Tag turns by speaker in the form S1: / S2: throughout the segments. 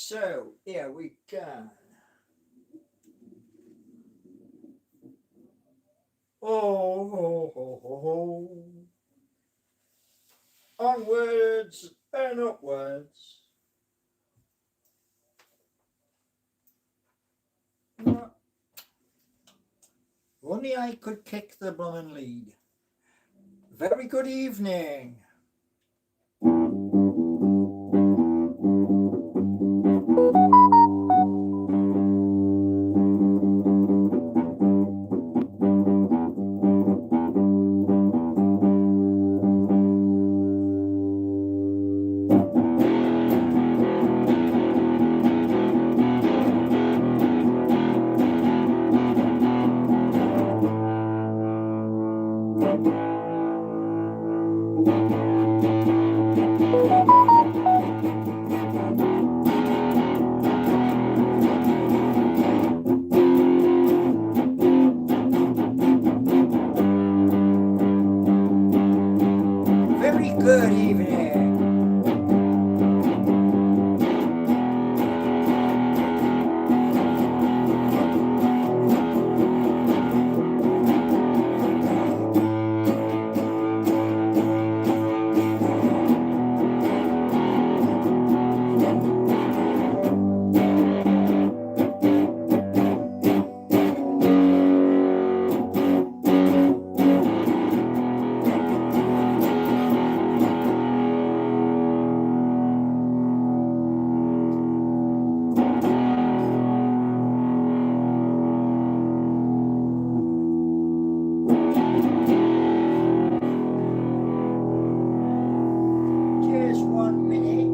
S1: So here we go. Oh, ho, ho, ho, ho. Onwards and upwards. Only I could kick the blooming lead. Very good evening. Very good evening. Just 1 minute.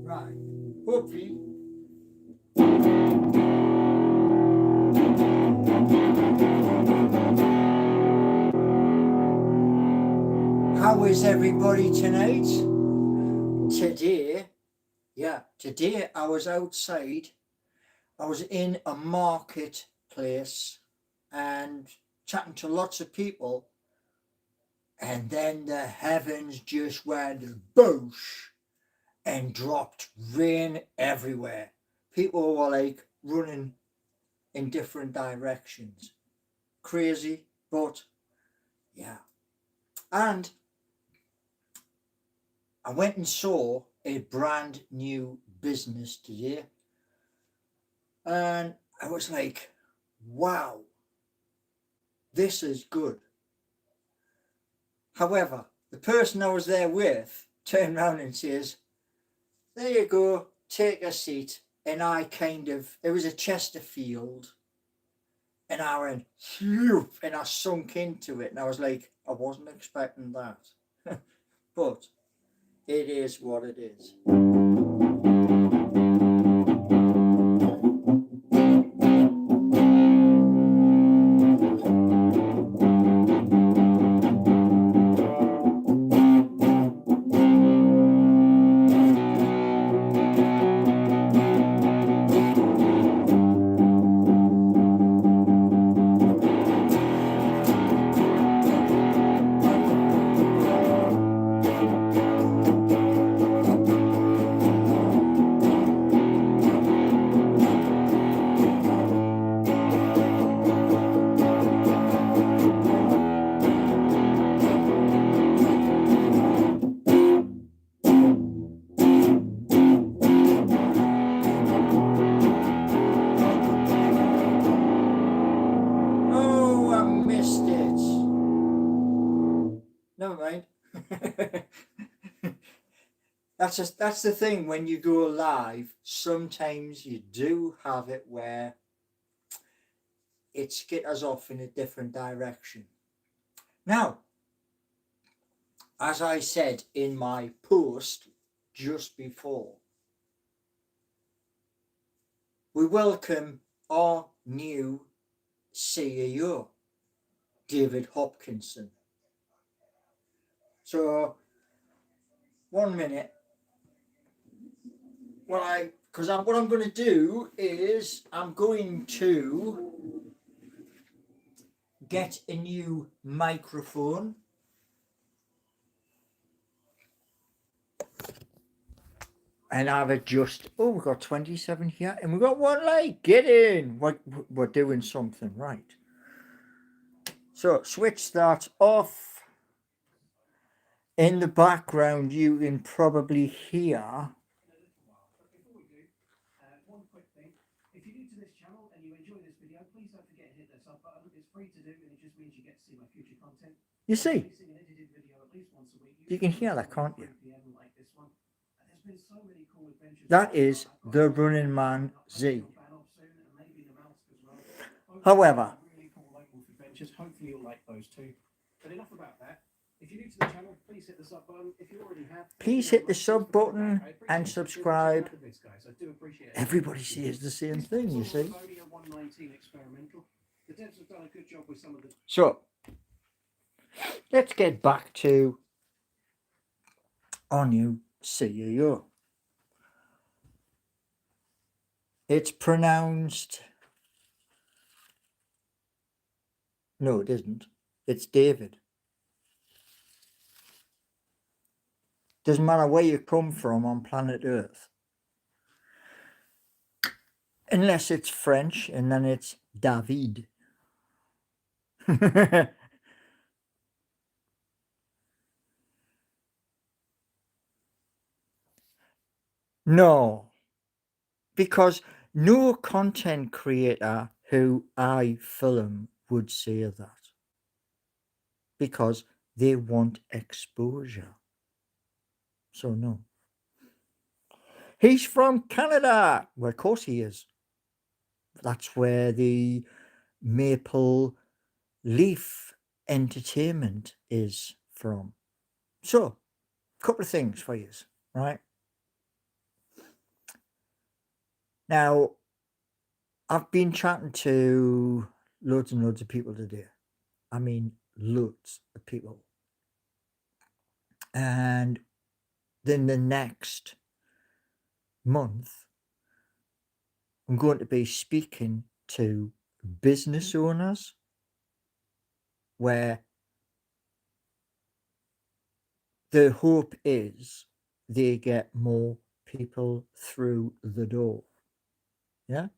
S1: Right. Hopefully. How is everybody tonight? Today I was outside. I was in a marketplace and chatting to lots of people, and then the heavens just went boosh and dropped rain everywhere. People were like running in different directions. Crazy, but yeah. And I went and saw a brand new business today, and I was like, wow, this is good. However, the person I was there with turned around and says, there you go, take a seat. And it was a Chesterfield, and I went, phew, and I sunk into it. And I was like, I wasn't expecting that. But it is what it is. Never mind. That's the thing, when you go live, sometimes you do have it where it skitters off in a different direction. Now, as I said in my post just before, we welcome our new CEO, David Hopkinson. So, 1 minute. What I'm going to do is I'm going to get a new microphone And I've adjusted. Oh, we've got 27 here, and we've got one like. Get in. We're doing something right. So switch that off. In the background, you can probably hear. One quick thing. If you're new to this channel and you enjoy this video, please don't forget to hit the sub button. It's free to do, and it just means you get to see my future content. You see, you can hear that, can't you? That is the Running Man Z. However, hopefully you'll like those too. But enough about that. If you're new to the channel, please hit the sub button. If you already have, please hit the sub button and subscribe. Everybody says the same thing, you see. So, let's get back to our new CEO. It's pronounced. No, it isn't. It's David. Doesn't matter where you come from on planet Earth. Unless it's French, and then it's David. No, because no content creator who I film would say that. Because they want exposure. So no. He's from Canada. Well, of course he is. That's where the Maple Leaf Entertainment is from. So, a couple of things for you, right? Now, I've been chatting to loads and loads of people today. I mean, loads of people. And then the next month, I'm going to be speaking to business owners where the hope is they get more people through the door. Yeah?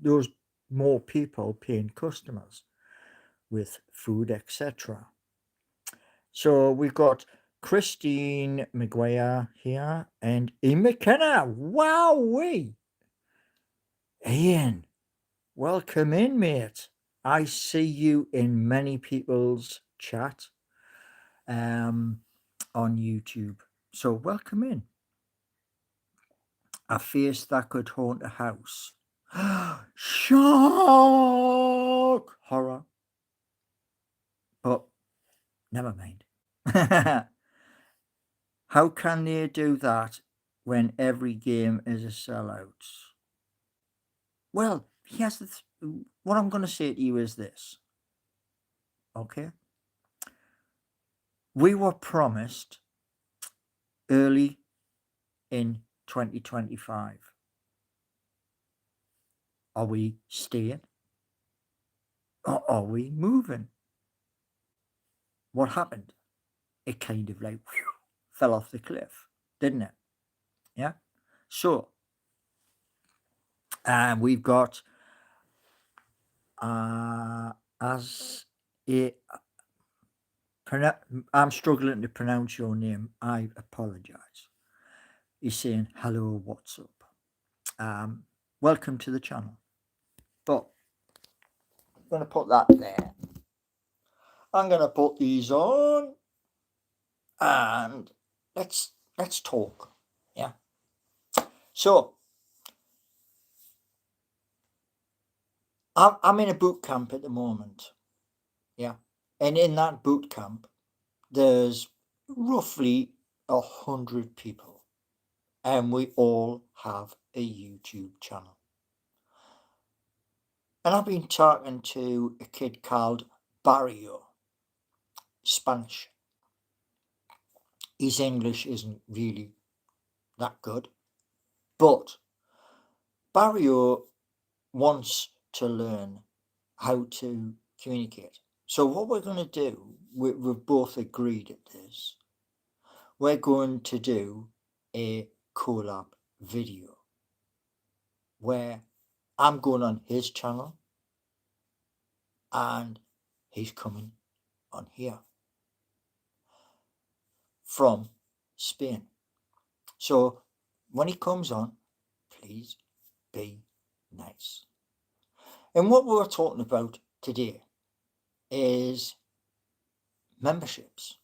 S1: Those more people paying customers with food, etc. So we've got Christine McGuire here and Ian McKenna. Wowee! Ian, welcome in, mate. I see you in many people's chat on YouTube. So welcome in. A face that could haunt a house. Shock! Horror. But never mind. How can they do that when every game is a sellout? Well, here's what I'm going to say to you is this. Okay? We were promised early in 2025. Are we staying? Or are we moving? What happened? It kind of like fell off the cliff, didn't it? Yeah. So, we've got as a I'm struggling to pronounce your name. I apologize. He's saying hello, what's up? Welcome to the channel. But I'm going to put that there. I'm going to put these on, and let's talk. Yeah. So I'm in a boot camp at the moment. Yeah. And in that boot camp, there's roughly 100 people, and we all have a YouTube channel. And I've been talking to a kid called Barrio, Spanish. His English isn't really that good, but Barrio wants to learn how to communicate. So what we're going to do, we've both agreed at this, we're going to do a collab video where I'm going on his channel and he's coming on here from Spain. So when he comes on, please be nice. And what we're talking about today is memberships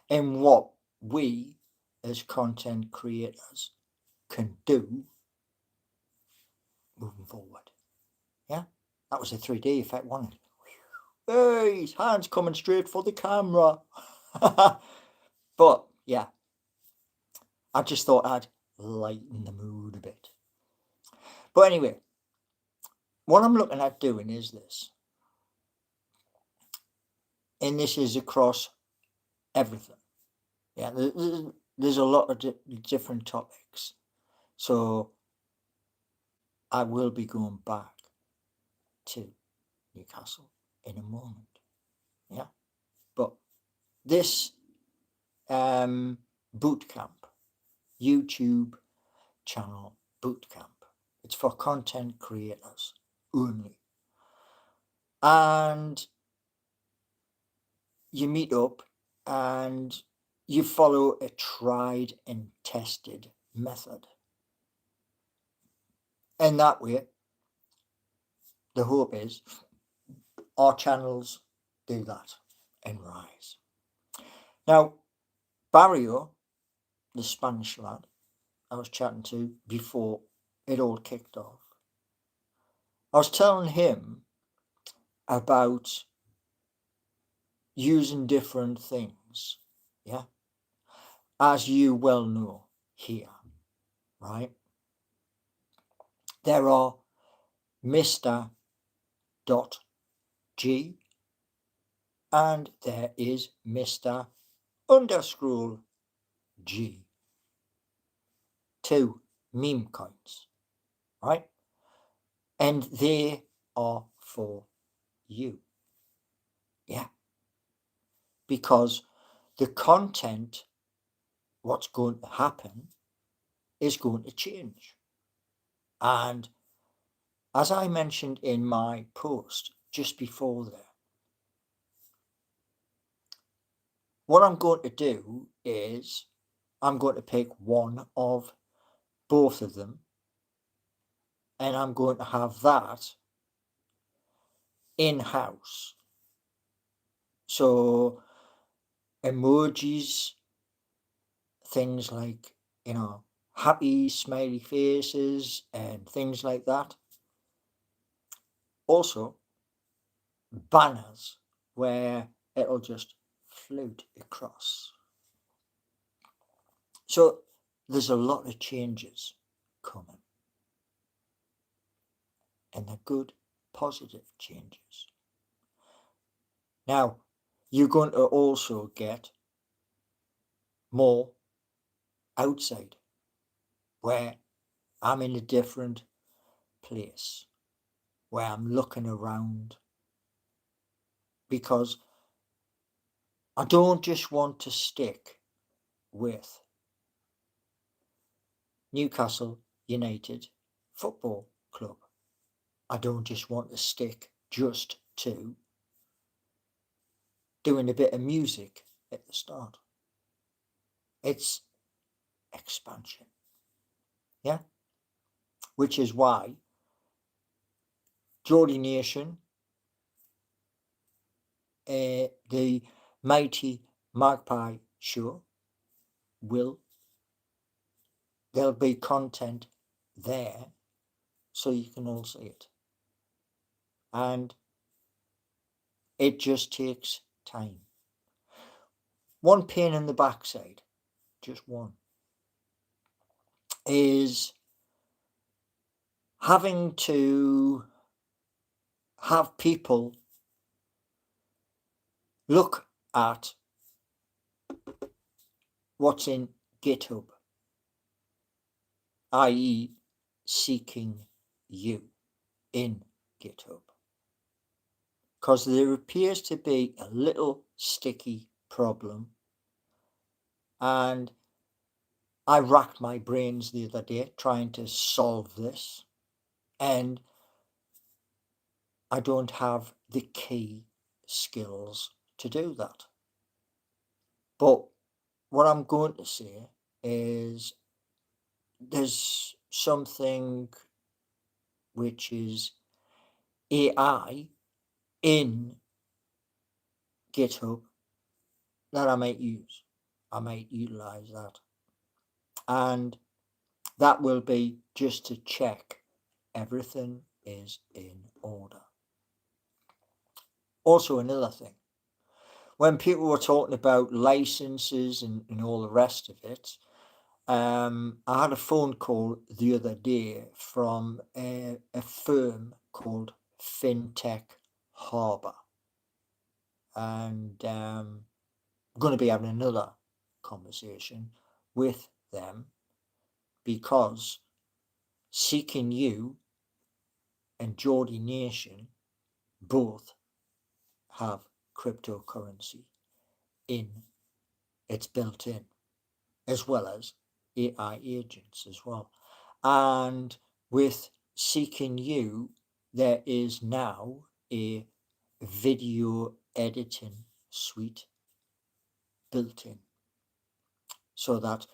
S1: and what we as content creators can do moving forward. Yeah, that was a 3D effect, wasn't it? Hey, his hand's coming straight for the camera. But yeah, I just thought I'd lighten the mood a bit. But anyway, what I'm looking at doing is this. And this is across everything. Yeah, there's a lot of different topics. So I will be going back to Newcastle in a moment. Yeah. But this boot camp, YouTube channel boot camp, it's for content creators only. And you meet up and you follow a tried and tested method. And that way, the hope is our channels do that and rise. Now, Barrio, the Spanish lad I was chatting to before it all kicked off, I was telling him about using different things, yeah, as you well know here, right? There are Mr. G and there is Mr. _ G. 2 meme coins, right? And they are for you. Yeah. Because the content, what's going to happen, is going to change. And as I mentioned in my post just before there, what I'm going to do is I'm going to pick one of both of them and I'm going to have that in-house. So emojis, things like, happy smiley faces and things like that. Also, banners where it'll just float across. So there's a lot of changes coming. And they're good, positive changes. Now, you're going to also get more outside, where I'm in a different place, where I'm looking around, because I don't just want to stick with Newcastle United Football Club. I don't just want to stick just to doing a bit of music at the start. It's expansion. Yeah? Which is why Geordie Nation, the Mighty Magpie Show, there'll be content there so you can all see it. And it just takes time. One pain in the backside, just one, is having to have people look at what's in GitHub, i.e. seeking you in GitHub. Because there appears to be a little sticky problem, and I racked my brains the other day trying to solve this, and I don't have the key skills to do that. But what I'm going to say is there's something which is AI in GitHub that I might use. I might utilize that. And that will be just to check everything is in order. Also, another thing, when people were talking about licenses and all the rest of it, I had a phone call the other day from a firm called FinTech Harbor. And I'm going to be having another conversation with them because Seeking You and Geordie Nation both have cryptocurrency it's built in, as well as AI agents as well. And with Seeking You, there is now a video editing suite built in, so that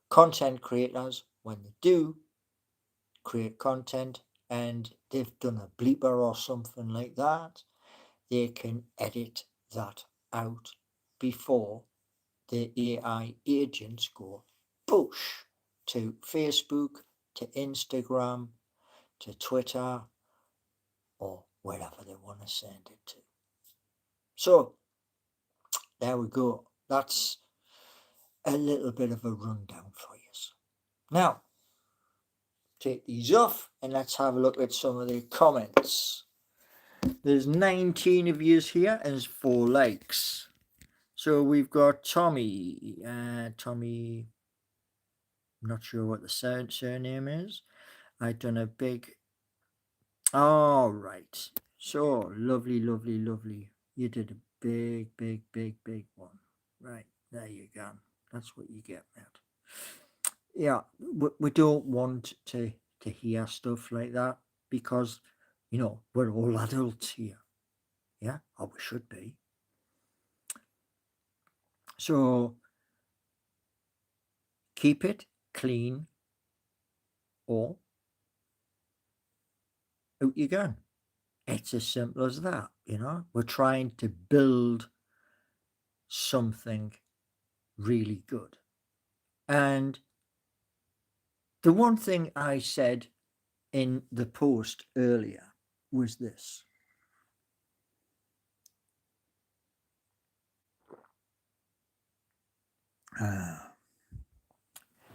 S1: content creators, when they do create content and they've done a bleeper or something like that, they can edit that out before the AI agents go push to Facebook, to Instagram, to Twitter, or wherever they want to send it to. So there we go. That's a little bit of a rundown for you. Now, take these off and let's have a look at some of the comments. There's 19 of yous here and there's 4 likes. So we've got Tommy. Tommy, I'm not sure what the surname is. I've done a big... All right. So, lovely, lovely, lovely. You did a big, big, big, big one. Right, there you go. That's what you get, Matt. Yeah, we don't want to hear stuff like that because, we're all adults here. Yeah, or we should be. So, keep it clean or out you go. It's as simple as that, We're trying to build something really good. And the one thing I said in the post earlier was this.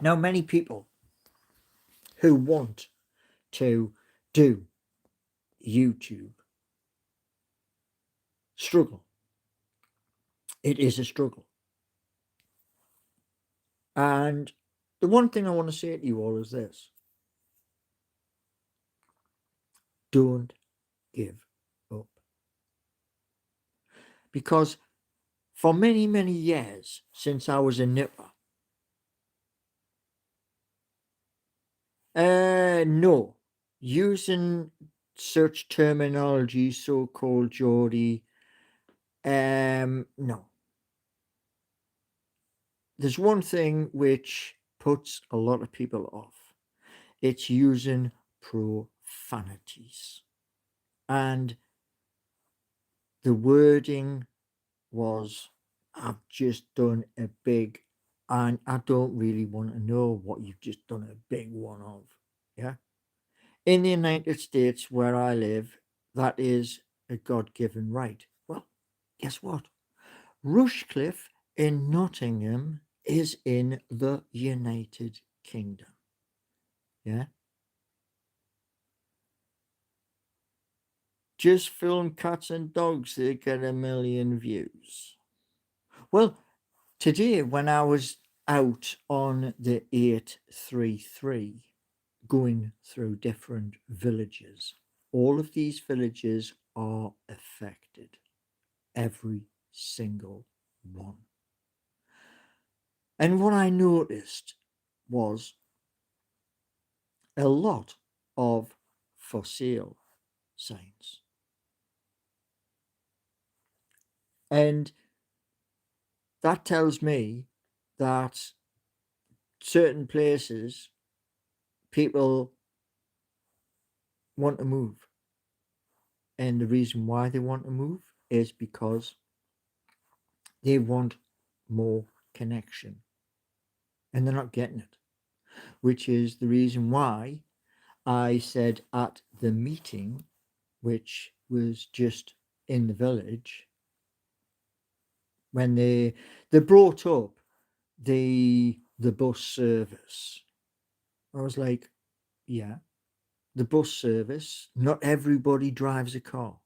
S1: Now, many people who want to do YouTube struggle. It is a struggle. And the one thing I want to say to you all is this. Don't give up. Because for many, many years since I was a nipper, no, using such terminology, so-called Geordie, no. There's one thing which puts a lot of people off. It's using profanities. And the wording was, I've just done a big, and I don't really want to know what you've just done a big one of. Yeah. In the United States, where I live, that is a God-given right. Well, guess what? Rushcliffe in Nottingham is in the United Kingdom. Yeah. Just film cats and dogs, they get 1 million views. Well, today when I was out on the 833 going through different villages, all of these villages are affected. Every single one. And what I noticed was a lot of for sale signs. And that tells me that certain places people want to move. And the reason why they want to move is because they want more connection. And they're not getting it, which is the reason why I said at the meeting, which was just in the village, when they brought up the bus service, I was like, yeah, the bus service, not everybody drives a car.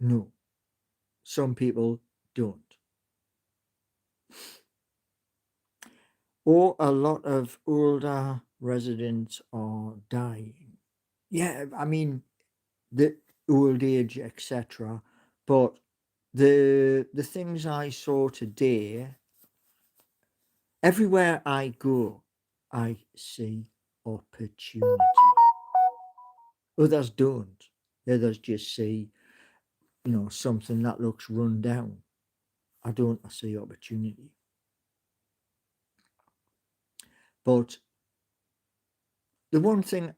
S1: No, some people don't. Or a lot of older residents are dying. Yeah, I mean, the old age, etc. But the things I saw today, everywhere I go, I see opportunity. Others don't. Others just see, something that looks run down. I don't. I see opportunity. But the one thing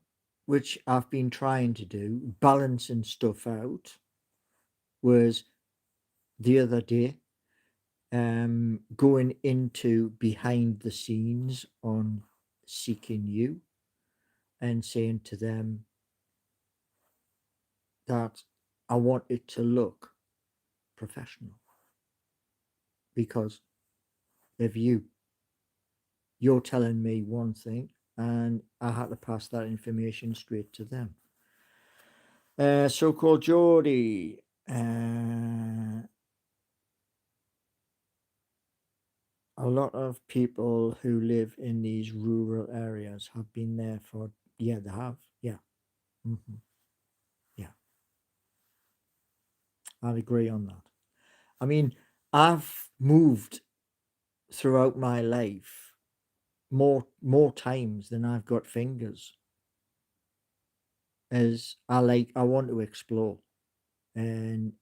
S1: which I've been trying to do, balancing stuff out, was the other day going into behind the scenes on Seeking You and saying to them that I want it to look professional because of you're telling me one thing and I had to pass that information straight to them. So-called Geordie, a lot of people who live in these rural areas have been there for, yeah, they have, yeah. Mm-hmm. Yeah, I'd agree on that. I mean, I've moved throughout my life more times than I've got fingers. As I want to explore, and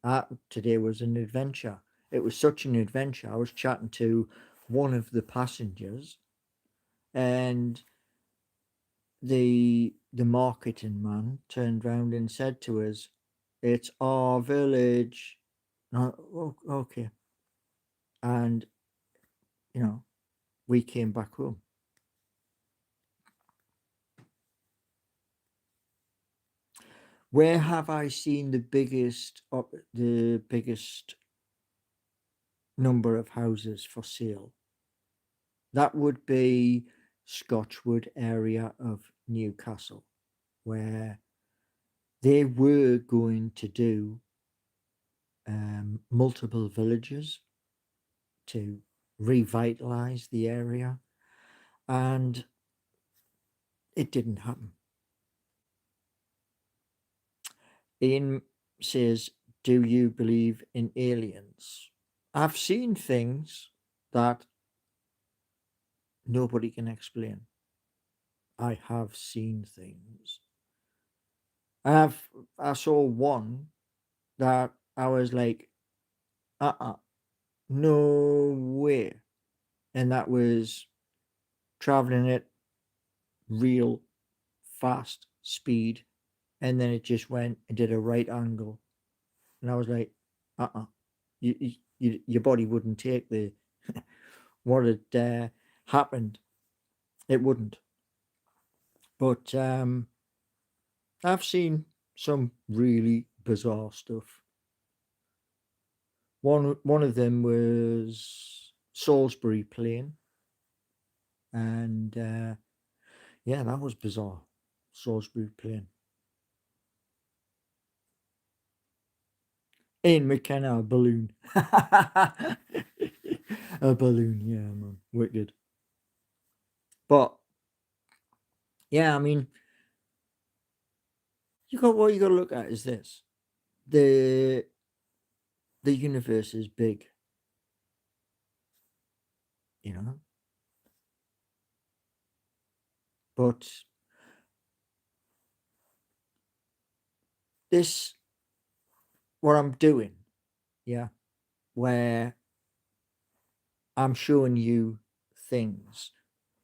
S1: today was an adventure. It was such an adventure. I was chatting to one of the passengers, and the marketing man turned round and said to us, "It's our village." Oh, okay. And we came back home. Where have I seen the biggest number of houses for sale? That would be Scotchwood area of Newcastle, where they were going to do multiple villages to revitalize the area, and it didn't happen. Ian says, "Do you believe in aliens?" I've seen things that nobody can explain. I have seen things. I saw one that I was like, no way. And that was traveling at real fast speed. And then it just went and did a right angle. And I was like, your body wouldn't take the what had happened. It wouldn't. But I've seen some really bizarre stuff. One of them was Salisbury Plain, and yeah, that was bizarre. Salisbury Plain. Ian McKenna, a balloon. A balloon, yeah, man. Wicked. But yeah, I mean, what you got to look at is this: the the universe is big. You know, But this, what I'm doing, yeah, where I'm showing you things.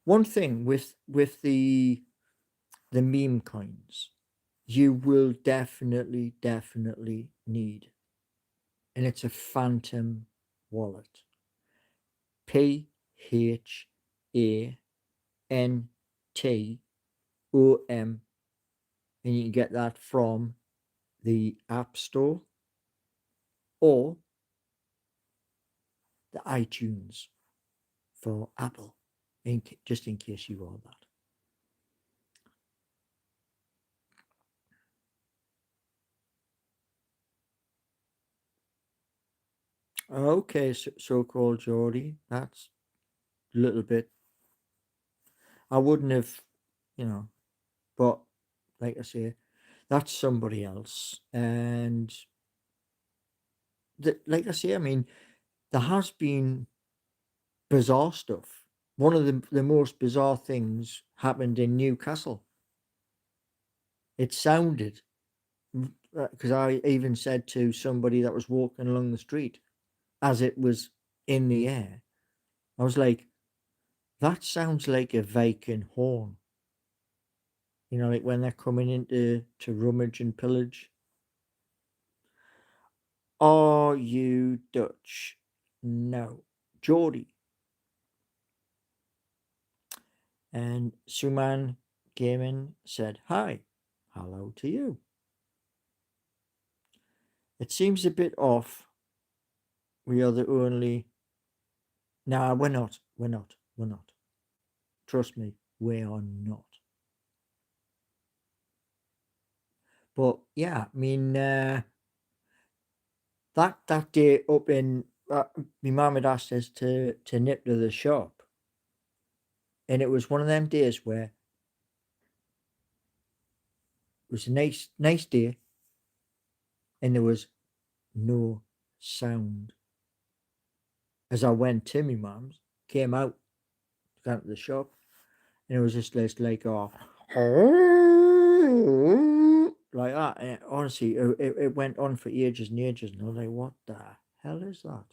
S1: One thing with the meme coins, you will definitely need, and it's a phantom wallet. PHANTOM, and you can get that from the App Store or the iTunes for Apple, just in case you want that. Okay, so-called Geordie, that's a little bit. I wouldn't have, but like I say, that's somebody else. And like I say, I mean, there has been bizarre stuff. One of the most bizarre things happened in Newcastle. It sounded, because I even said to somebody that was walking along the street as it was in the air, I was like, that sounds like a vacant horn. Like when they're coming in to rummage and pillage. Are you Dutch? No. Geordie. And Suman came in, said, hi, hello to you. It seems a bit off. We are the only. Nah, we're not. We're not. We're not. Trust me, we are not. But yeah, I mean, that day up in, my mum had asked us to nip to the shop, and it was one of them days where it was a nice day, and there was no sound. As I went to my mum's, came out, got to the shop, and it was just this like like that. And honestly, it went on for ages and ages, and I was like, what the hell is that?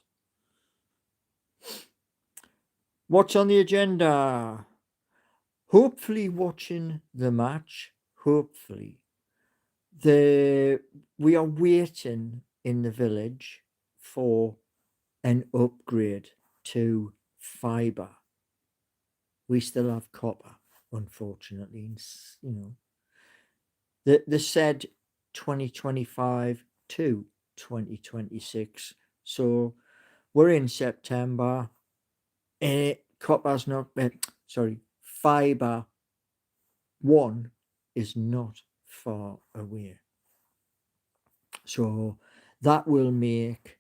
S1: What's on the agenda? Hopefully watching the match. Hopefully. We are waiting in the village for an upgrade to fibre. We still have copper, unfortunately. The said 2025 to 2026. So we're in September. Copper's not, sorry, fibre one is not far away. So that will make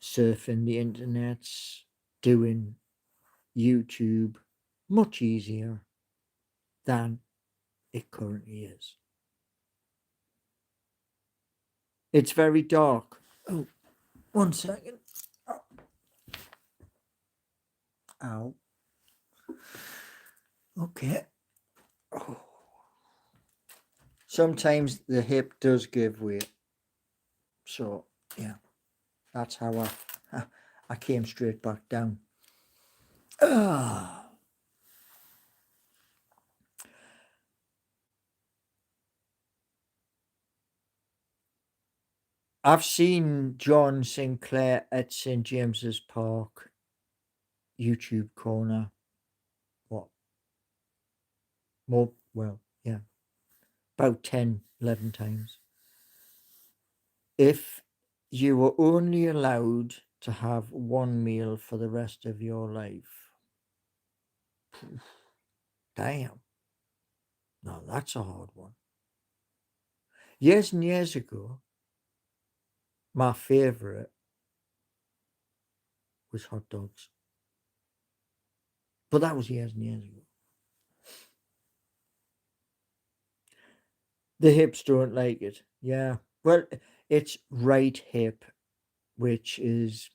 S1: surfing the internet, doing YouTube much easier than it currently is. It's very dark. Oh, 1 second. Ow. Okay. Oh. Sometimes the hip does give way. So, yeah, that's how I came straight back down. I've seen John Sinclair at St. James's Park YouTube corner. What? More? Well, yeah. About 10, 11 times. If you were only allowed to have one meal for the rest of your life, damn. Now that's a hard one. Years and years ago, my favourite was hot dogs. But that was years and years ago. The hips don't like it. Yeah. Well, it's right hip, which is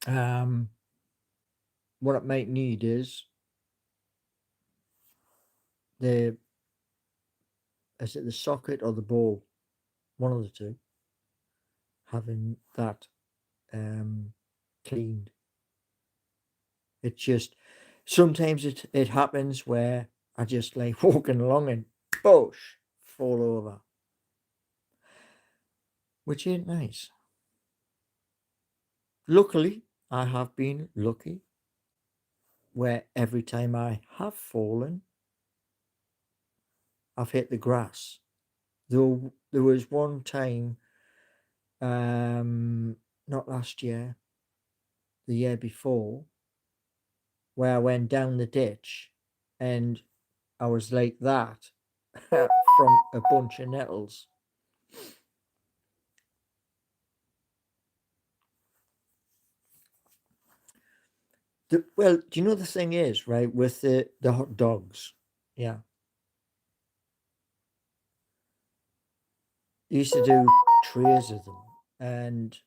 S1: what it might need is the is it the socket or the ball? One of the two. Having that cleaned. It just sometimes it happens where I just like walking along and boosh fall over, which ain't nice. Luckily, I have been lucky where every time I have fallen, I've hit the grass. Though there was one time, not last year, the year before, where I went down the ditch and I was like that from a bunch of nettles. Well, do you know the thing is, right, with the hot dogs? Yeah. I used to do trays of them. And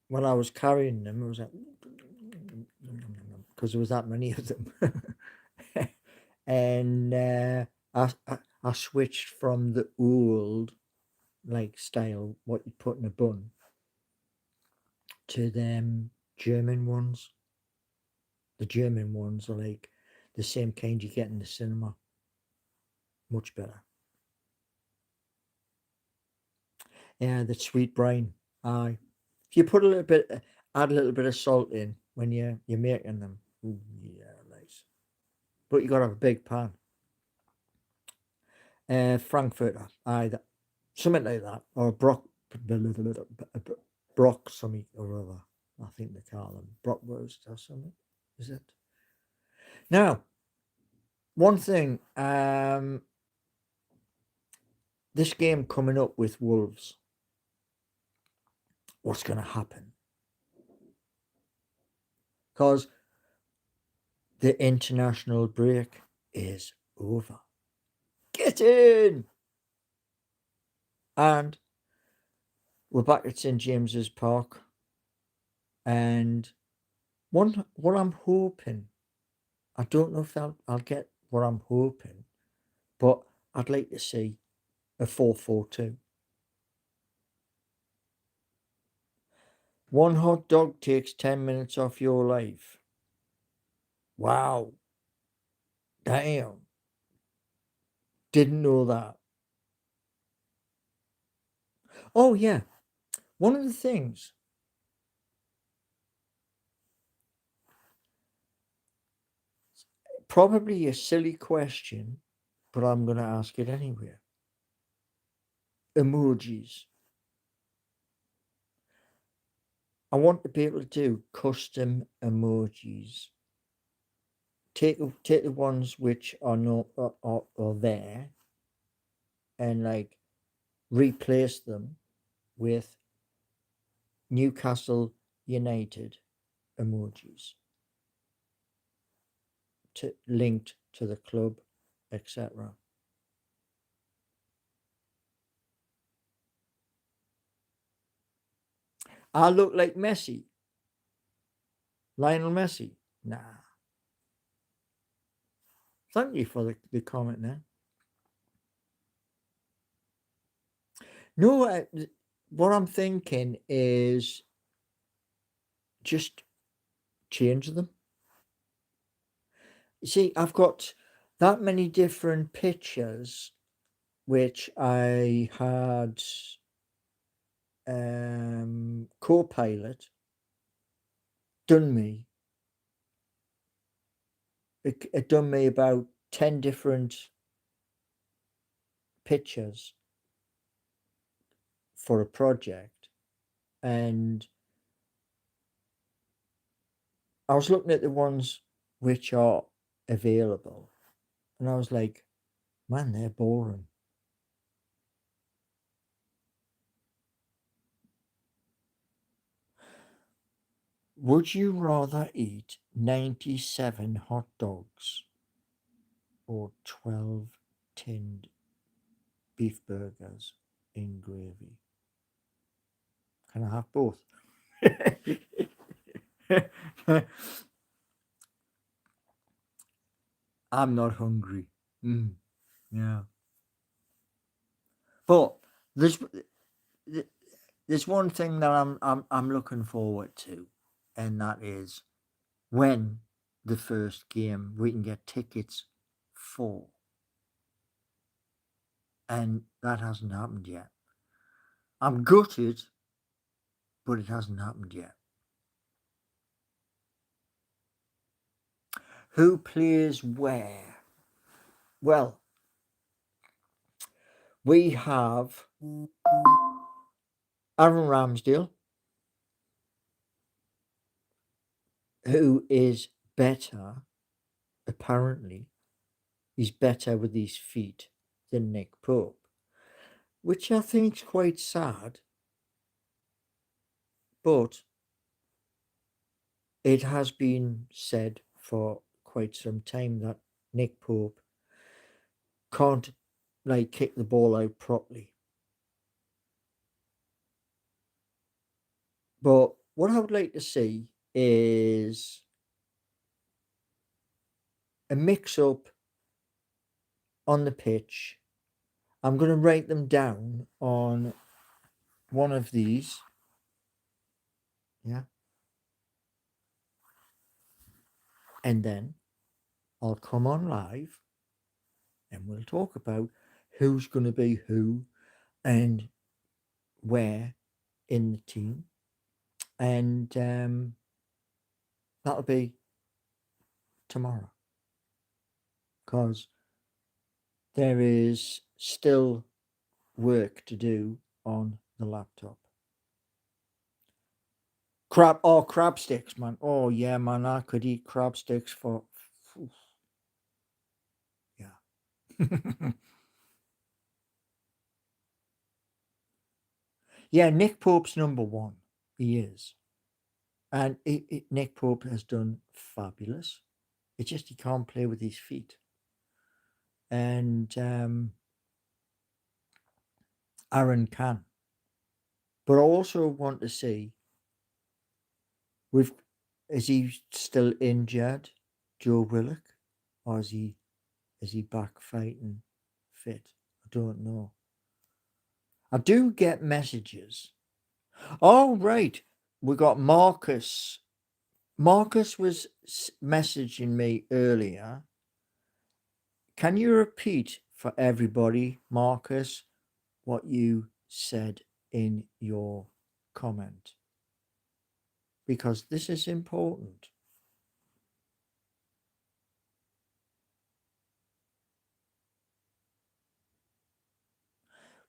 S1: when I was carrying them, it was like, because there was that many of them. And I switched from the old, like, style, what you put in a bun, to them German ones. The German ones are like the same kind you get in the cinema. Much better. Yeah, the sweet brine. Aye. If you put a little bit, add a little bit of salt in when you're making them. Ooh, yeah, nice. But you got to have a big pan. Frankfurter, aye, something like that, or Brock something or other. I think they call them Brockwurst or something. Is it? Now, one thing. This game coming up with Wolves. What's going to happen? Because the international break is over. Get in! And we're back at St James's Park. And what I'm hoping, I don't know if I'll get what I'm hoping, but I'd like to see a 4-4-2. One hot dog takes 10 minutes off your life. Wow. Damn. Didn't know that. Oh, yeah. One of the things, probably a silly question, but I'm going to ask it anyway. Emojis. I want to be able to do custom emojis. Take the ones which are not are there, and like replace them with Newcastle United emojis linked to the club, etc. I look like Messi, Lionel Messi. Nah. Thank you for the comment there. No, what I'm thinking is just change them. You see, I've got that many different pictures which I had Copilot done me. It done me about 10 different pictures for a project, and I was looking at the ones which are available, and I was like, man, they're boring. Would you rather eat 97 hot dogs or 12 tinned beef burgers in gravy? Can I have both? I'm not hungry. Yeah. But there's there's one thing that I'm looking forward to, and that is when the first game we can get tickets for, and that hasn't happened yet. I'm gutted, but it hasn't happened yet. Who plays where? Well, we have Aaron Ramsdale, who is better, apparently, he's better with his feet than Nick Pope, which I think is quite sad, but it has been said for quite some time that Nick Pope can't like kick the ball out properly. But what I would like to see is a mix up on the pitch. I'm going to write them down on one of these. Yeah. And then I'll come on live and we'll talk about who's going to be who and where in the team. And that'll be tomorrow because there is still work to do on the laptop. Crab sticks, man. Oh yeah, man, I could eat crab sticks for yeah. Yeah, Nick Pope's number one. He is. And Nick Pope has done fabulous. It's just he can't play with his feet. And Aaron can. But I also want to see with is he still injured, Joe Willock? Or is he back fighting fit? I don't know. I do get messages. Oh right. We got Marcus. Marcus was messaging me earlier. Can you repeat for everybody, Marcus, what you said in your comment? Because this is important.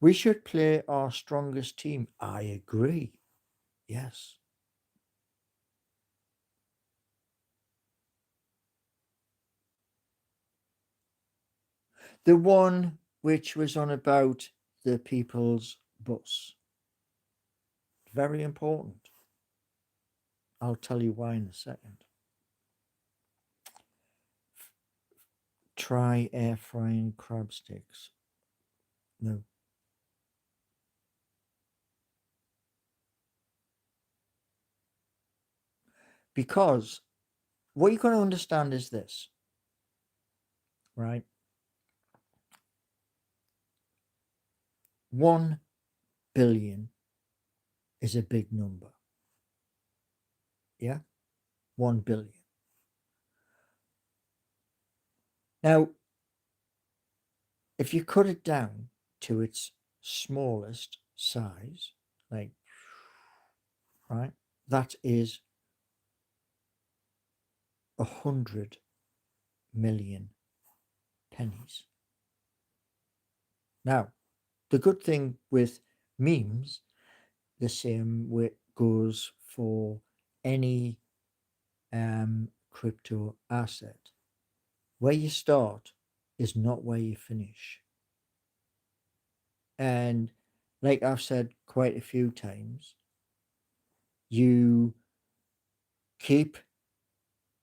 S1: We should play our strongest team. I agree. Yes. The one which was on about the people's bus. Very important. I'll tell you why in a second. Try air frying crab sticks. No. Because what you've got to understand is this, right? 1 billion is a big number. Yeah? 1 billion. Now, if you cut it down to its smallest size, like, right, that is 100 million pennies. Now, the good thing with memes, the same way goes for any crypto asset. Where you start is not where you finish. And like I've said quite a few times, you keep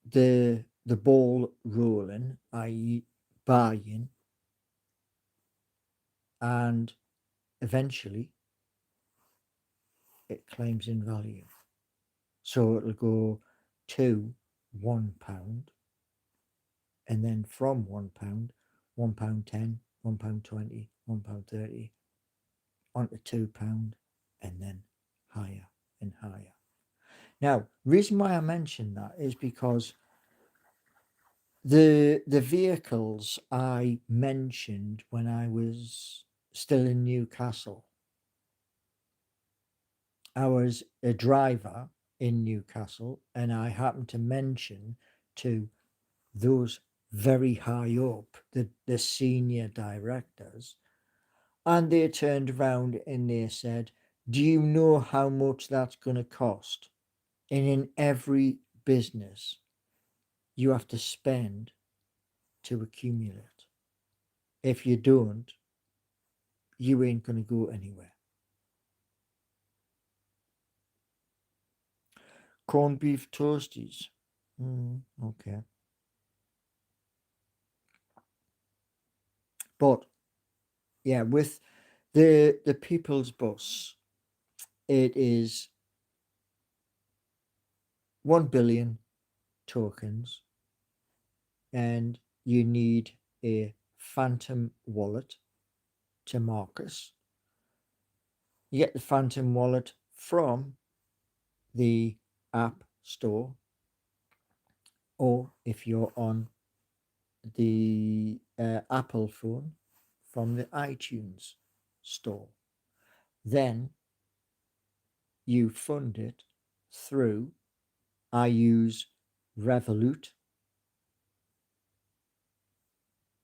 S1: the ball rolling, i.e., buying, and eventually it climbs in value. So it'll go to £1, and then from £1, £1.10, £1.20, £1.30, onto £2, and then higher and higher. Now, reason why I mention that is because the vehicles I mentioned when I was still in Newcastle, I was a driver in Newcastle, and I happened to mention to those very high up, the senior directors, and they turned around and they said, do you know how much that's going to cost? And in every business, you have to spend to accumulate. If you don't, you ain't going to go anywhere. Corned beef toasties. Okay. But yeah, with the People's Bus, it is 1 billion tokens, and you need a phantom wallet to Marcus. You get the phantom wallet from the App Store, or if you're on the Apple phone, from the iTunes Store. Then you fund it through, I use Revolut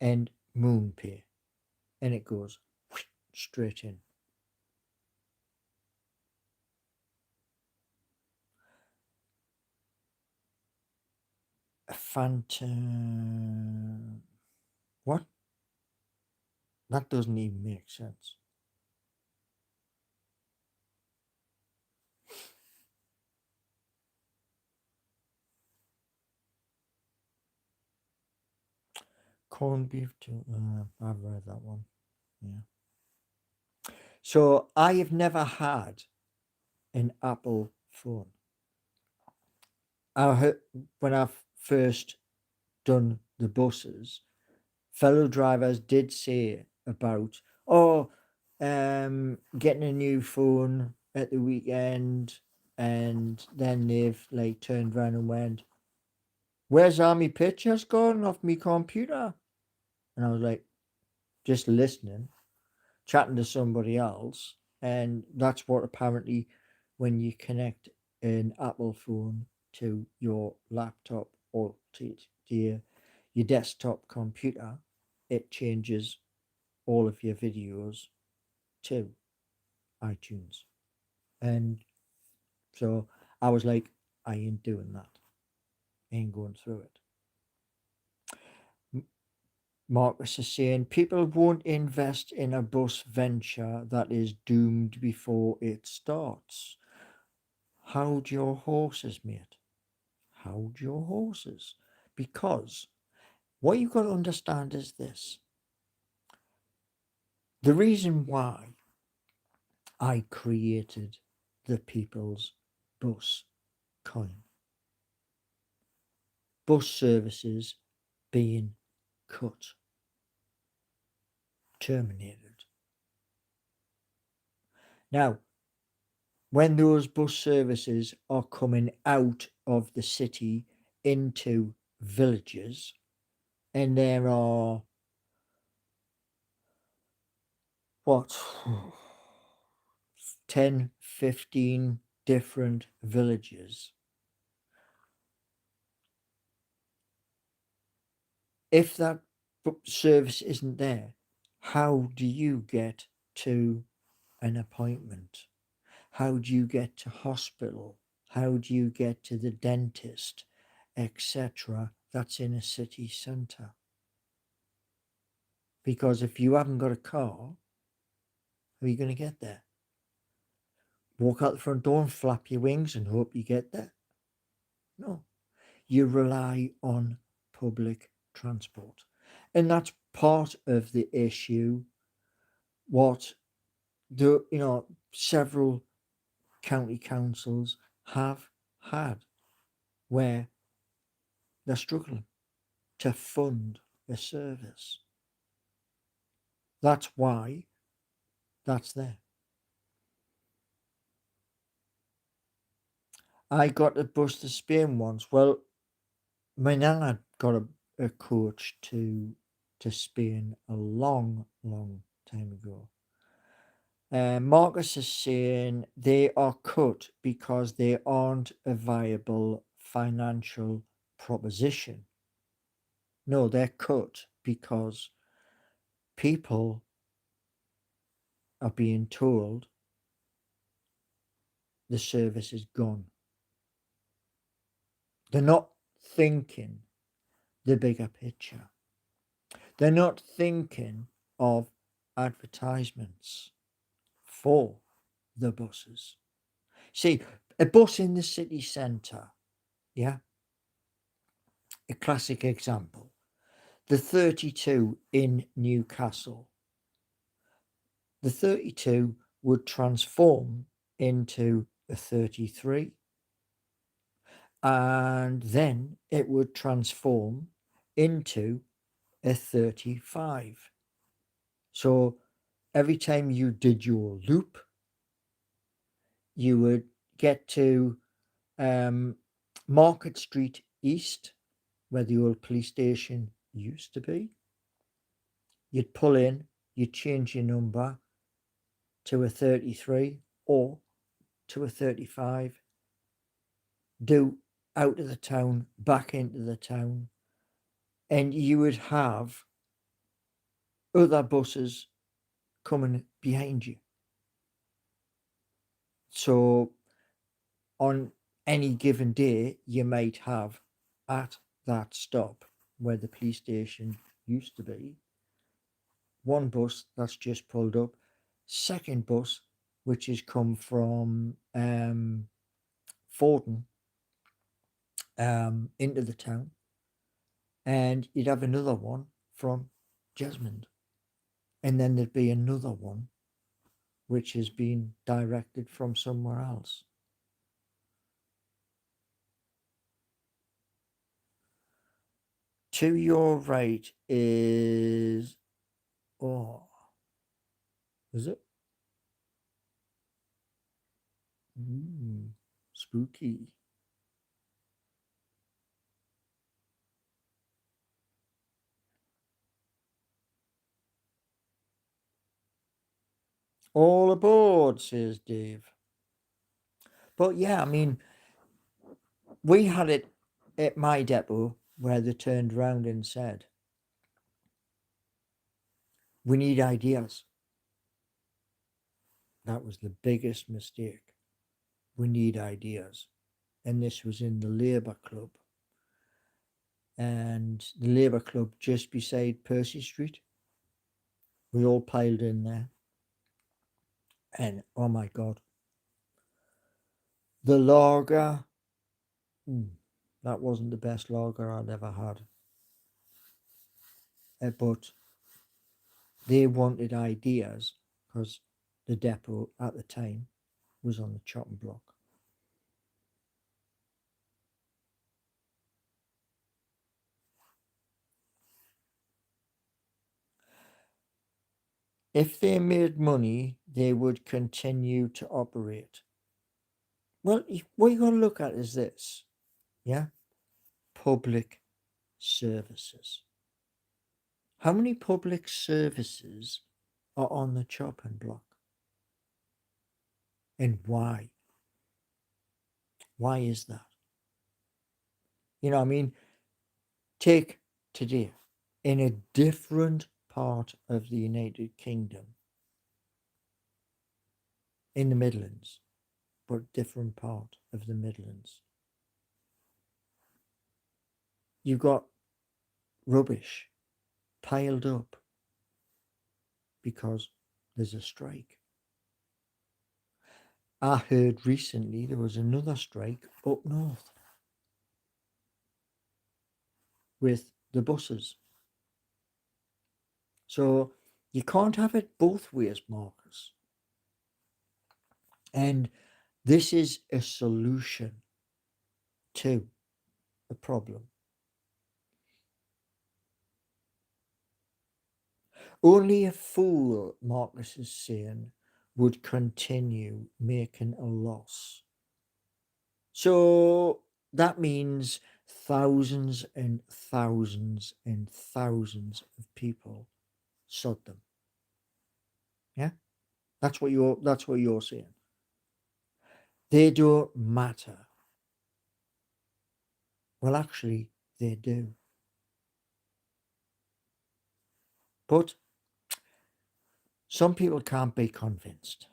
S1: and MoonPay, and it goes straight in. A phantom. What? That doesn't even make sense. Corned beef too. I've read that one. Yeah. So I have never had an Apple phone. I heard when I first done the buses, fellow drivers did say about, getting a new phone at the weekend, and then they've like turned around and went, where's all my pictures gone off my computer? And I was like, just listening, chatting to somebody else, and that's what apparently when you connect an Apple phone to your laptop or to your desktop computer, it changes all of your videos to iTunes. And so I was like, I ain't doing that. I ain't going through it. Marcus is saying people won't invest in a bus venture that is doomed before it starts. Hold your horses, mate. Hold your horses. Because what you've got to understand is this. The reason why I created the People's Bus coin, bus services being cut, terminated. Now, when those bus services are coming out of the city into villages, and there are what 10, 15 different villages, if that service isn't there, how do you get to an appointment? How do you get to hospital? How do you get to the dentist, etc.? That's in a city centre. Because if you haven't got a car, how are you going to get there? Walk out the front door and flap your wings and hope you get there? No. You rely on public transport. And that's part of the issue. What several county councils have had, where they're struggling to fund a service. That's why that's there. I got a bus to Spain once. Well, my nan got a coach to Spain a long, long time ago. Marcus is saying they are cut because they aren't a viable financial proposition. No, they're cut because people are being told the service is gone. They're not thinking the bigger picture. They're not thinking of advertisements for the buses. See, a bus in the city centre, yeah, a classic example. The 32 in Newcastle. The 32 would transform into a 33, and then it would transform into a 35. So every time you did your loop, you would get to Market Street East, where the old police station used to be. You'd pull in, you'd change your number to a 33 or to a 35, do out of the town, back into the town, and you would have other buses coming behind you. So on any given day, you might have at that stop where the police station used to be, one bus that's just pulled up, second bus which has come from Forden into the town, and you'd have another one from Jesmond, and then there'd be another one which has been directed from somewhere else. To your right is, oh, is it? Spooky. All aboard, says Dave. But yeah, I mean, we had it at my depot where they turned round and said, we need ideas. That was the biggest mistake. We need ideas. And this was in the Labour Club. And the Labour Club just beside Percy Street. We all piled in there. And oh my God, the lager, that wasn't the best lager I'd ever had. But they wanted ideas because the depot at the time was on the chopping block. If they made money, they would continue to operate. Well, what you got to look at is this, yeah? Public services. How many public services are on the chopping block? And why? Why is that? You know, I mean, take today, in a different part of the United Kingdom, in the Midlands, but different part of the Midlands, you've got rubbish piled up because there's a strike. I heard recently there was another strike up north with the buses. So you can't have it both ways, Marcus. And this is a solution to the problem. Only a fool, Marcus is saying, would continue making a loss. So that means thousands and thousands and thousands of people sod them. Yeah? That's what you're saying. They don't matter. Well, actually, they do. But some people can't be convinced.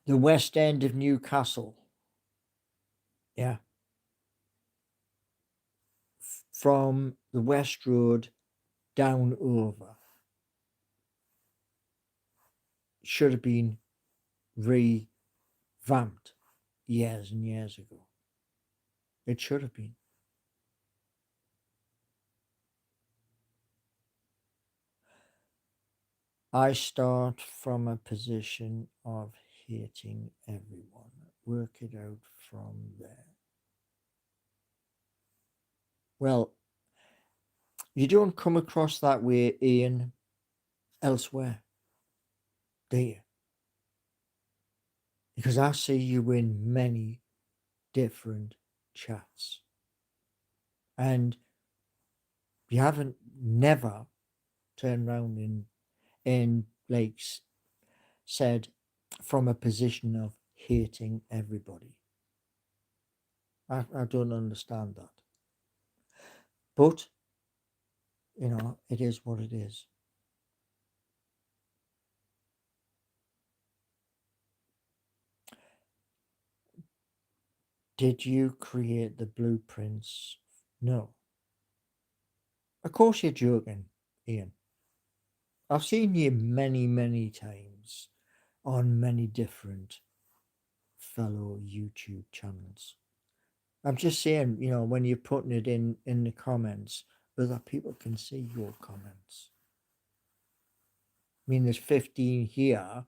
S1: The West End of Newcastle, yeah, from the West Road down over, should have been revamped years and years ago. It should have been. I start from a position of hating everyone. Work it out from there. Well, you don't come across that way, Ian, elsewhere, do you? Because I see you in many different chats. And you haven't never turned around and like said from a position of hating everybody. I don't understand that. But, it is what it is. Did you create the blueprints? No. Of course you're joking, Ian. I've seen you many, many times on many different fellow YouTube channels. I'm just saying, when you're putting it in the comments, other people can see your comments. I mean, there's 15 here,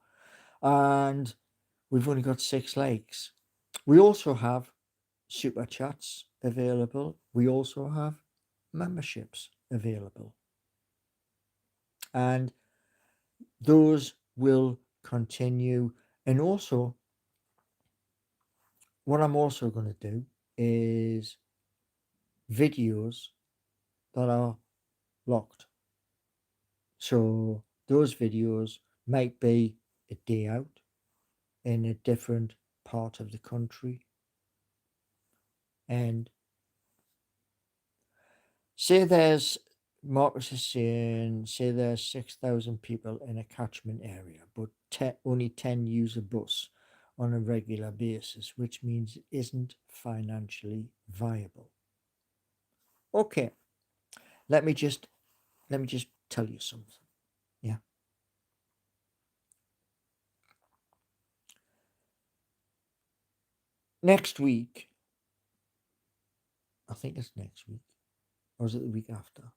S1: and we've only got 6 likes. We also have super chats available. We also have memberships available. And those will continue. And also, what I'm also going to do is videos that are locked. So those videos might be a day out in a different part of the country. And say Marcus is saying, say there's 6,000 people in a catchment area, but only 10 use a bus on a regular basis, which means it isn't financially viable. Okay, let me just tell you something. Yeah. Next week, I think it's next week, or is it the week after?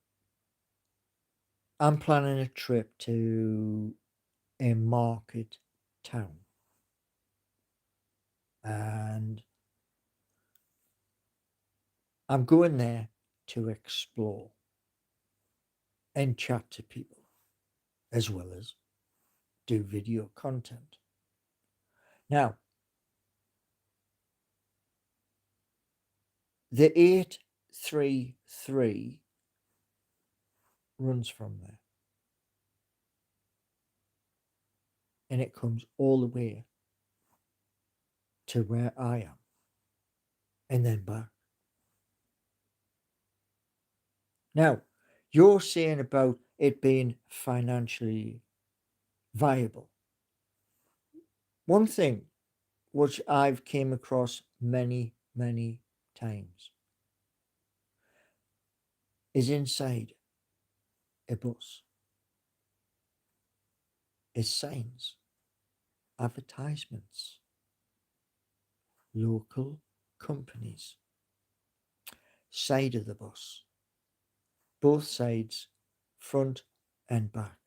S1: I'm planning a trip to a market town. And I'm going there to explore and chat to people, as well as do video content. Now, the 833 runs from there. And it comes all the way to where I am. And then back. Now, you're saying about it being financially viable. One thing which I've came across many, many times is inside a bus is signs, advertisements, local companies, side of the bus, both sides, front and back.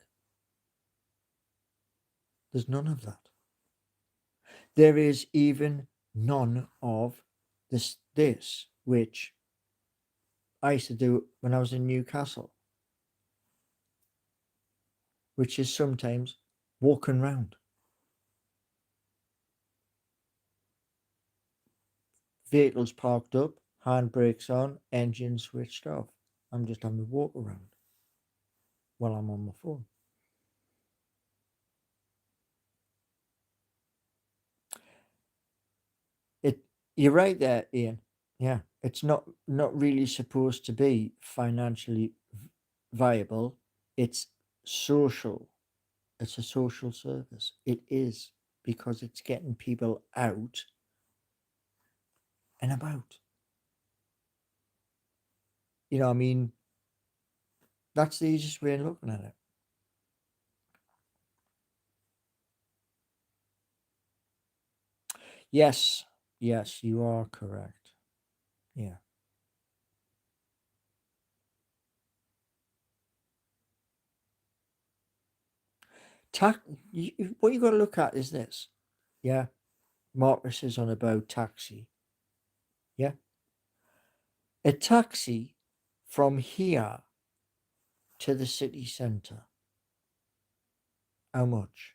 S1: There's none of that. there is even none of this, which I used to do when I was in Newcastle, which is sometimes walking round. Vehicles parked up, handbrakes on, engine switched off. I'm just having a walk around while I'm on my phone. You're right there, Ian. Yeah, it's not really supposed to be financially viable. It's social. It's a social service. It is, because it's getting people out and about. I mean, that's the easiest way of looking at it. Yes, you are correct. Yeah. What you got to look at is this. Yeah. Marcus is on about taxi. Yeah. A taxi from here to the city centre. How much?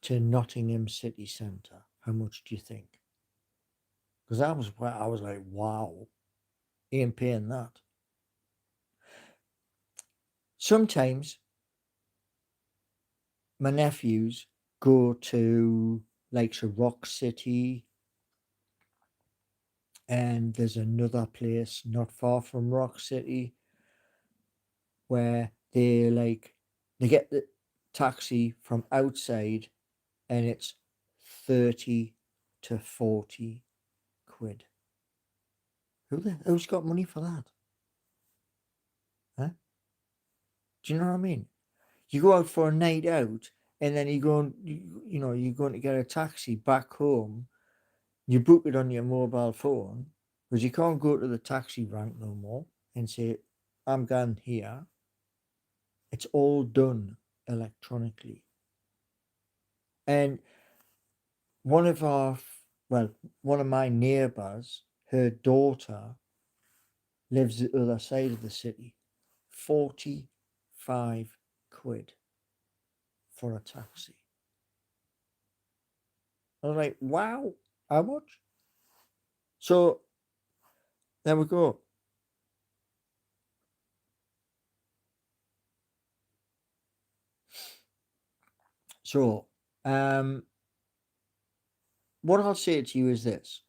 S1: To Nottingham city centre. How much do you think? Because I was like, wow, ain't paying that. Sometimes my nephews go to like Rock City, and there's another place not far from Rock City where they get the taxi from outside, and it's 30 to 40 quid. Who's got money for that? Huh? Do you know what I mean? You go out for a night out, and then you're going to get a taxi back home. You book it on your mobile phone, because you can't go to the taxi rank no more and say, I'm going here. It's all done electronically. And one of my neighbours, her daughter lives the other side of the city. 45 quid for a taxi. I was like, wow, how much? So there we go. So what I'll say to you is this.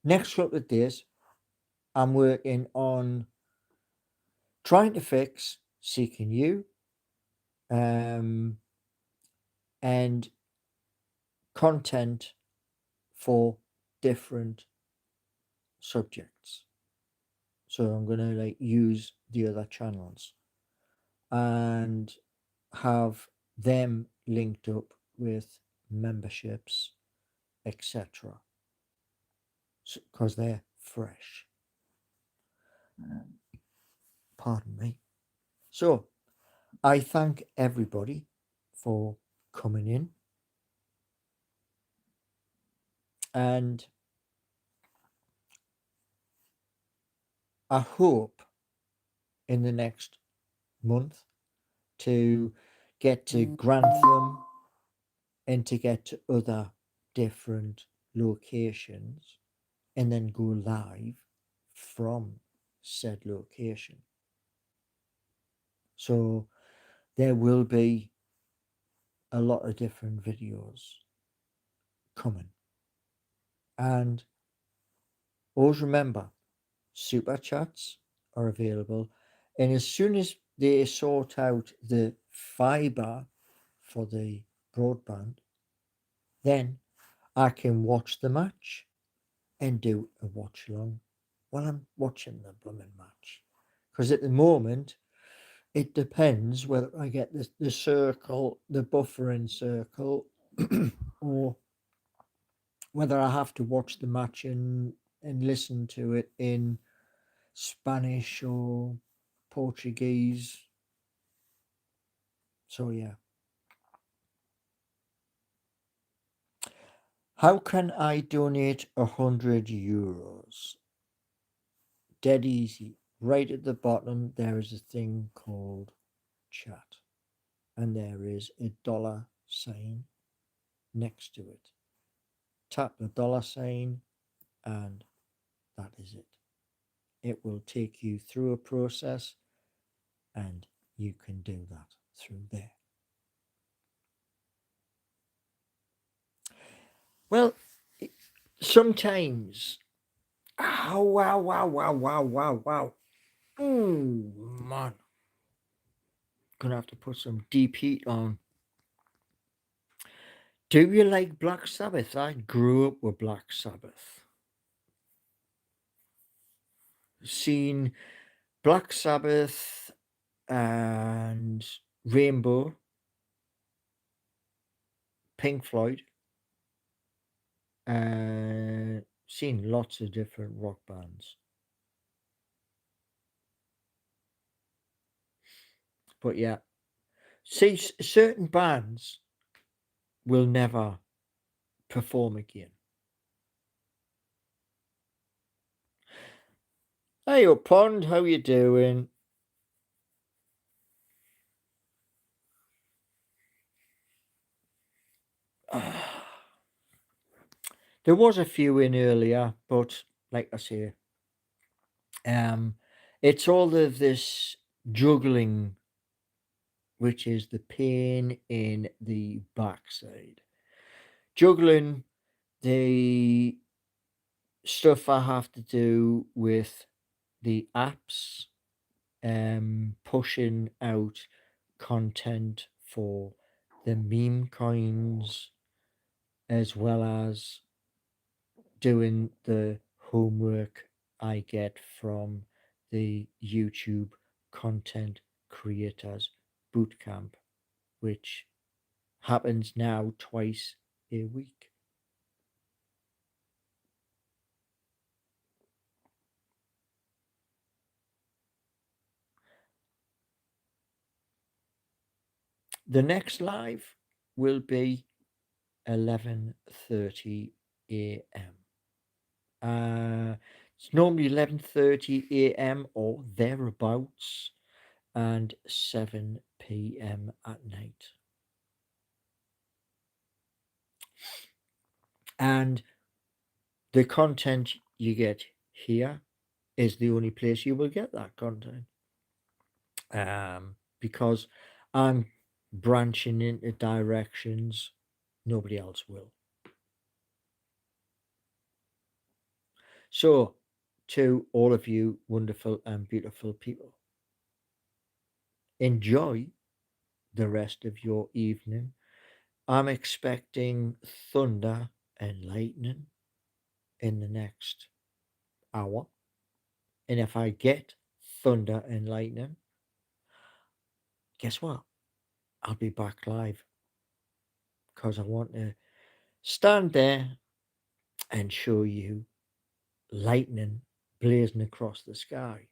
S1: Next couple of days, I'm working on trying to fix Seeking You, and content for different subjects. So I'm going to use the other channels and have them linked up with memberships, etc. Because they're fresh. Pardon me. So I thank everybody for coming in, and I hope in the next month to get to Grantham and to get to other different locations, and then go live from said location. So there will be a lot of different videos coming. And always remember, super chats are available. And as soon as they sort out the fiber for the broadband, then I can watch the match and do a watch along while I'm watching the blooming match. Because at the moment, it depends whether I get the circle, the buffering circle, or whether I have to watch the match and listen to it in Spanish or Portuguese. So yeah. How can I donate €100? Dead easy. Right at the bottom, there is a thing called chat, and there is a dollar sign next to it. Tap the dollar sign, and that is it. It will take you through a process, and you can do that through there. Well, sometimes, oh, wow, wow, wow, wow, wow, wow. Oh, man. Gonna have to put some deep heat on. Do you like Black Sabbath? I grew up with Black Sabbath. Seen Black Sabbath and Rainbow, Pink Floyd, and seen lots of different rock bands. But yeah, see, certain bands will never perform again. Hey up, Pond, how you doing? There was a few in earlier, but like I say, it's all of this juggling, which is the pain in the backside. Juggling the stuff I have to do with the apps, pushing out content for the meme coins, as well as doing the homework I get from the YouTube content creators bootcamp, which happens now twice a week. The next live will be 11:30 a.m. It's normally 11:30 a.m. or thereabouts, and 7 p.m. at night. And the content you get here is the only place you will get that content. Because I'm branching into directions nobody else will. So, to all of you wonderful and beautiful people, enjoy the rest of your evening. I'm expecting thunder and lightning in the next hour. And if I get thunder and lightning, guess what? I'll be back live because I want to stand there and show you lightning blazing across the sky.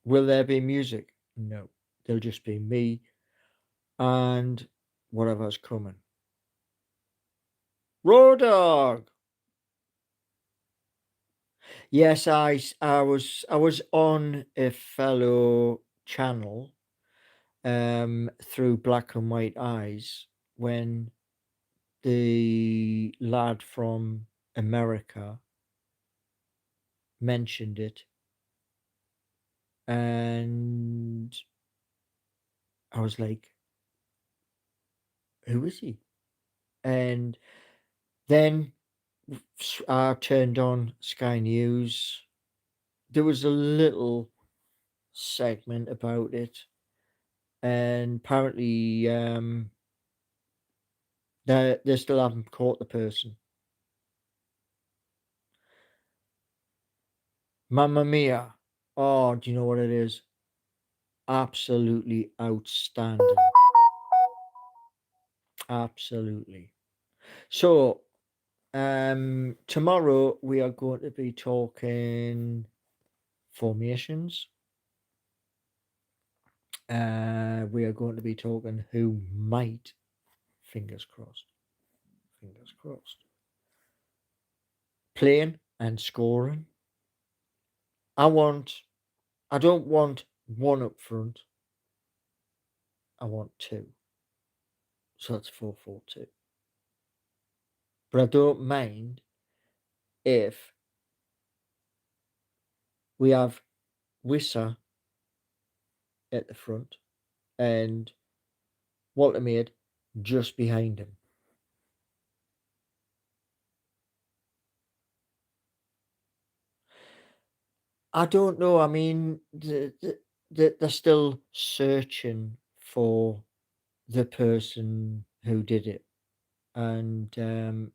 S1: Will there be music? No. There'll just be me and whatever's coming. Road dog. Yes, I was on a fellow channel through Black and White Eyes when the lad from America mentioned it, and I was like, who is he? And then I turned on Sky News. There was a little segment about it, and apparently they still haven't caught the person. Mamma Mia. Oh, do you know what it is? Absolutely outstanding. Absolutely. So, tomorrow we are going to be talking formations, We are going to be talking who might, fingers crossed, playing and scoring. I don't want one up front. I want two. So that's 4-4-2. But I don't mind if we have Wissa at the front and Walter Maid just behind him. I don't know. I mean, they're still searching for the person who did it. And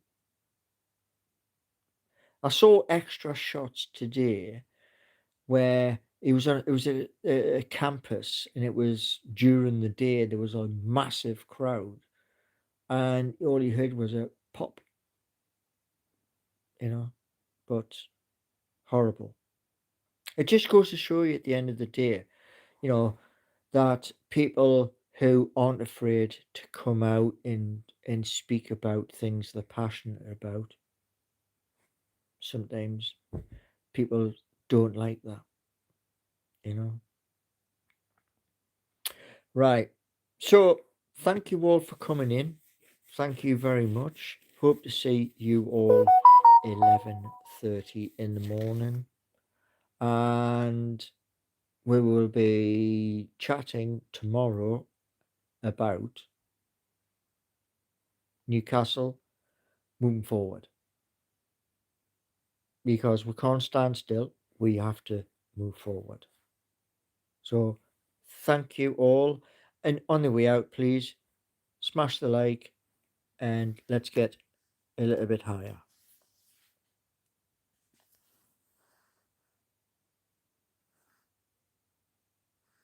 S1: I saw extra shots today where it was a campus and it was during the day. There was a massive crowd and all you heard was a pop, but horrible. It just goes to show you at the end of the day, you know, that people who aren't afraid to come out and speak about things they're passionate about, sometimes people don't like that, you know. Right. So thank you all for coming in. Thank you very much. Hope to see you all 11:30 in the morning. And we will be chatting tomorrow about Newcastle moving forward. Because we can't stand still. We have to move forward. So thank you all. And on the way out, please smash the like and let's get a little bit higher.